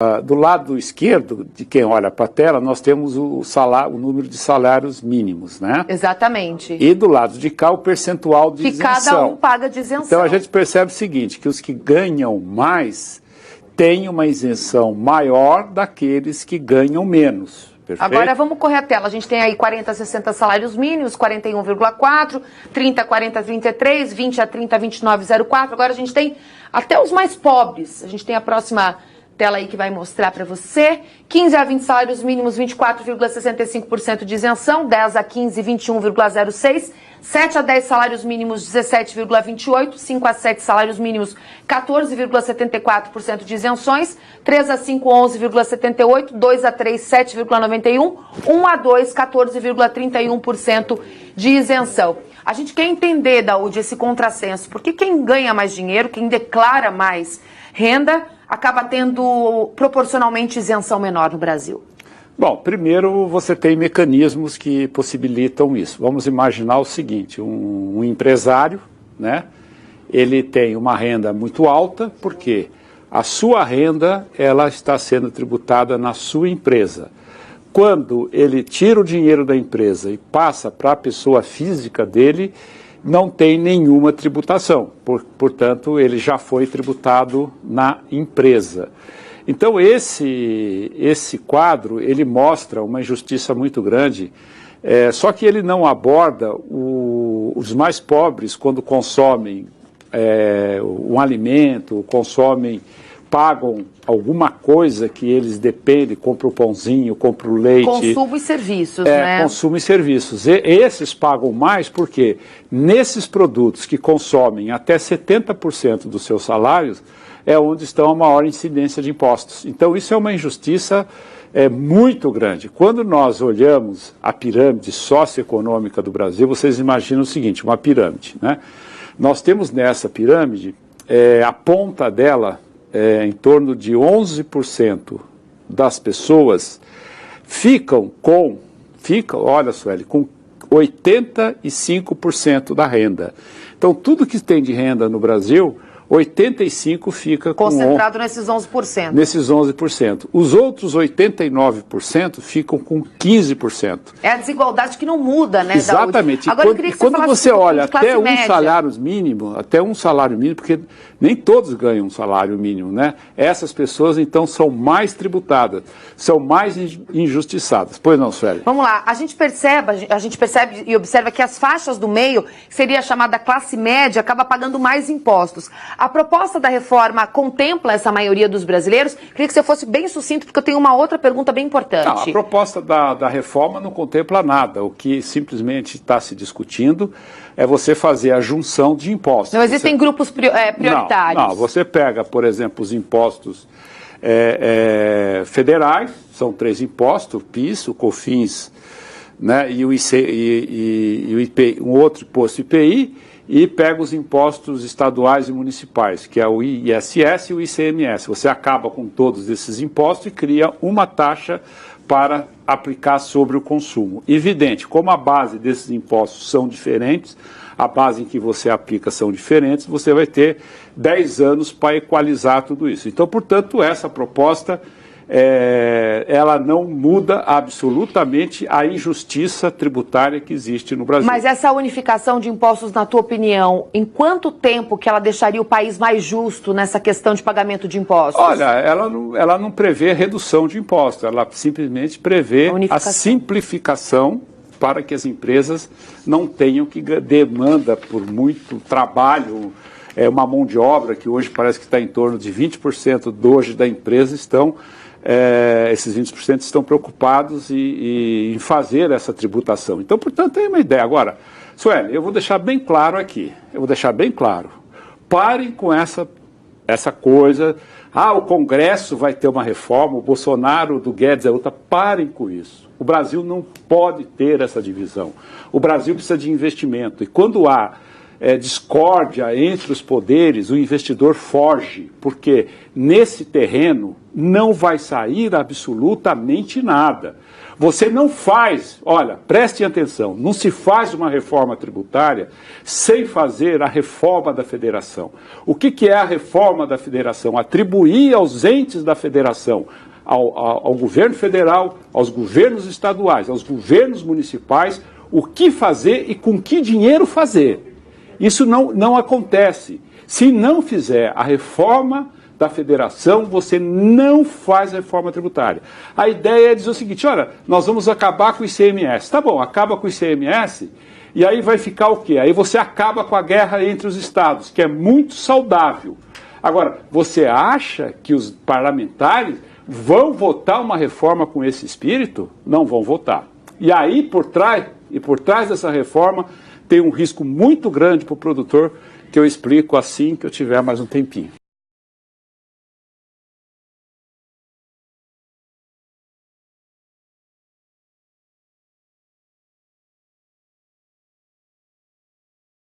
Do lado esquerdo, de quem olha para a tela, nós temos o número de salários mínimos, né? Exatamente. E do lado de cá, o percentual de isenção. Que cada um paga de isenção. Então a gente percebe o seguinte, que os que ganham mais têm uma isenção maior daqueles que ganham menos. Perfeito? Agora vamos correr a tela. A gente tem aí 40 a 60 salários mínimos, 41,4, 30 a 40 a 33, 20 a 30 a 29,04. Agora a gente tem até os mais pobres. A gente tem a próxima tela aí que vai mostrar para você. 15 a 20 salários mínimos, 24,65% de isenção, 10 a 15, 21,06%, 7 a 10 salários mínimos, 17,28%, 5 a 7 salários mínimos, 14,74% de isenções, 3 a 5, 11,78%, 2 a 3, 7,91%, 1 a 2, 14,31% de isenção. A gente quer entender, Daúde, esse contrassenso, porque quem ganha mais dinheiro, quem declara mais renda, acaba tendo proporcionalmente isenção menor no Brasil? Bom, primeiro você tem mecanismos que possibilitam isso. Vamos imaginar o seguinte, um empresário, né? Ele tem uma renda muito alta, porque a sua renda ela está sendo tributada na sua empresa. Quando ele tira o dinheiro da empresa e passa para a pessoa física dele, não tem nenhuma tributação, portanto, ele já foi tributado na empresa. Então, esse quadro, ele mostra uma injustiça muito grande, só que ele não aborda os mais pobres quando consomem um alimento, pagam alguma coisa que eles dependem, compram o pãozinho, compram o leite. Consumo e serviços, né? Consumo e serviços. Esses pagam mais porque nesses produtos que consomem até 70% dos seus salários é onde estão a maior incidência de impostos. Então isso é uma injustiça muito grande. Quando nós olhamos a pirâmide socioeconômica do Brasil, vocês imaginam o seguinte, uma pirâmide, né? Nós temos nessa pirâmide, a ponta dela, em torno de 11% das pessoas olha, Sueli, com 85% da renda. Então, tudo que tem de renda no Brasil, 85% fica concentrado nesses 11%. Nesses 11%. Os outros 89% ficam com 15%. É a desigualdade que não muda, né, Exatamente. Daúde? Agora, eu queria que quando você olha até um média. salário mínimo, porque nem todos ganham um salário mínimo, né? Essas pessoas, então, são mais tributadas, são mais injustiçadas. Pois não, Sueli? Vamos lá. A gente percebe e observa que as faixas do meio, que seria a chamada classe média, acaba pagando mais impostos. A proposta da reforma contempla essa maioria dos brasileiros? Queria que você fosse bem sucinto, porque eu tenho uma outra pergunta bem importante. Não, a proposta da reforma não contempla nada. O que simplesmente está se discutindo é você fazer a junção de impostos. Não existem grupos prioritários? Não, você pega, por exemplo, os impostos federais, são 3 impostos, o PIS, o COFINS, né, e o IPI, um outro imposto IPI, e pega os impostos estaduais e municipais, que é o ISS e o ICMS. Você acaba com todos esses impostos e cria uma taxa para aplicar sobre o consumo. Evidente, como a base desses impostos são diferentes, a base em que você aplica são diferentes, você vai ter 10 anos para equalizar tudo isso. Então, portanto, essa proposta ela não muda absolutamente a injustiça tributária que existe no Brasil. Mas essa unificação de impostos, na tua opinião, em quanto tempo que ela deixaria o país mais justo nessa questão de pagamento de impostos? Olha, ela não prevê redução de impostos, ela simplesmente prevê a simplificação para que as empresas não tenham que demanda por muito trabalho, uma mão de obra que hoje parece que está em torno de 20% hoje da empresa esses 20% estão preocupados em fazer essa tributação. Então, portanto, tem uma ideia. Agora, Sueli, eu vou deixar bem claro aqui, parem com essa coisa, o Congresso vai ter uma reforma, o Bolsonaro do Guedes é outra, parem com isso. O Brasil não pode ter essa divisão. O Brasil precisa de investimento. E quando há discórdia entre os poderes, o investidor foge, porque nesse terreno não vai sair absolutamente nada. Você não faz, olha, prestem atenção, não se faz uma reforma tributária sem fazer a reforma da federação. O que é a reforma da federação? Atribuir aos entes da federação, ao governo federal, aos governos estaduais, aos governos municipais, o que fazer e com que dinheiro fazer. Isso não acontece. Se não fizer a reforma da federação, você não faz reforma tributária. A ideia é dizer o seguinte, olha, nós vamos acabar com o ICMS. Tá bom, acaba com o ICMS, e aí vai ficar o quê? Aí você acaba com a guerra entre os estados, que é muito saudável. Agora, você acha que os parlamentares vão votar uma reforma com esse espírito? Não vão votar. E aí, por trás dessa reforma, tem um risco muito grande para o produtor, que eu explico assim que eu tiver mais um tempinho.